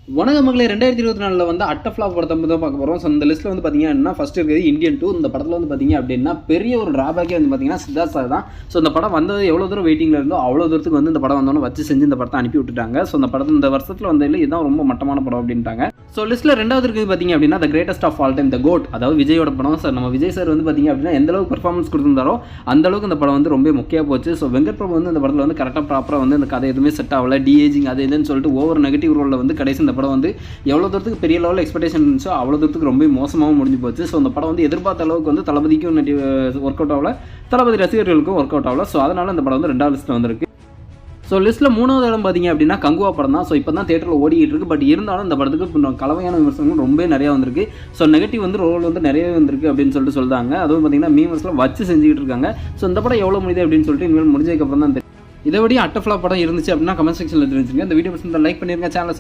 வணக்க மக்களே 2024 வந்து அட்ட ஃப்ளாப் படத்தை தான் பார்க்க போகிறோம். ஸோ இந்த லிஸ்ட்டில் வந்து பார்த்தீங்கன்னா ஃபர்ஸ்ட் இருக்கிறது இந்தியன் 2. இந்த படத்தில் வந்து பார்த்தீங்க அப்படின்னா பெரிய ஒரு டிராபேக்கே வந்து பார்த்தீங்கன்னா சித்தார்த் சார் தான். ஸோ இந்த படம் வந்தது எவ்வளோ தூரம் வெயிட்டிங்கில் இருந்தோ அவ்வளோ தூரத்துக்கு வந்து இந்த படம் வந்தோன்னு வச்சு செஞ்சு இந்த படத்தை அனுப்பி விட்டுட்டாங்க. ஸோ இந்த படத்தை இந்த வருஷத்தில் வந்ததில் இதுதான் ரொம்ப மட்டமான படம் அப்படின்ட்டாங்க. ஸோ லிஸ்ட்டில் ரெண்டாவது இருக்குது பார்த்தீங்க அப்படின்னா the greatest of all time the goat, அதாவது விஜயோட படம். சார் நம்ம விஜய் சார் வந்து பார்த்தீங்க அப்படின்னா எந்த அளவுக்கு பெர்ஃபார்மன்ஸ் கொடுத்துருந்தாரோ அந்த அளவுக்கு இந்த படம் வந்து ரொம்ப முக்கியம் போச்சு. ஸோ வெங்கட் பிரபு வந்து இந்த படத்தில் வந்து கரெக்டாக ப்ராப்பராக வந்து இந்த கதை எதுவுமே செட் ஆகல, டிஏஜிங் அது இதுன்னு சொல்லிட்டு ஓவர் நெகட்டிவ் ரோலில் வந்து கடைசி இந்த படம் வந்து எவ்வளோ தூரத்துக்கு பெரிய லெவலில் எக்ஸ்பெக்டேஷன் இருந்துச்சோ அவ்வளோ தூரத்துக்கு ரொம்ப மோசமாகவும் முடிஞ்சு போச்சு. ஸோ அந்த படம் வந்து எதிர்பார்த்த அளவுக்கு வந்து தளபதிக்கும் ஒர்க் அவுட் ஆகல, தளபதி ரசிகர்களுக்கும் ஒர்க் அவுட் ஆகல. ஸோ அதனால் இந்த படம் வந்து ரெண்டாவது லிஸ்ட்டில் வந்திருக்கு. ஸோ லிஸ்ட்டில் மூணாவது இடம் பார்த்தீங்க அப்படின்னா கங்குவா படம் தான். ஸோ இப்போ தான் தேட்டரில் ஓடிக்கிட்டு இருக்கு. பட் இருந்தாலும் இந்த படத்துக்கு கலவையான விமர்சனங்கள் ரொம்ப நிறையா வந்திருக்கு. ஸோ நெகட்டிவ் வந்து ரோல் வந்து நிறையவே வந்திருக்கு அப்படின்னு சொல்லிட்டு சொல்கிறாங்க. அதுவும் பார்த்தீங்கன்னா மீமர்ஸ்லாம் வச்சு செஞ்சுக்கிட்டு இருக்காங்க. ஸோ இந்த படம் எவ்வளோ முடியுது அப்படின்னு சொல்லிட்டு இனிமேல் முடிஞ்சதுக்கப்புறம் தான் தெரியும். இதை விட அட்ட ஃப்ளாப் படம் இருந்துச்சு அப்படின்னா கமெண்ட் செக்ஷனில் தெரிஞ்சுங்க. இந்த வீடியோ லைக் பண்ணிருங்க, சேனலை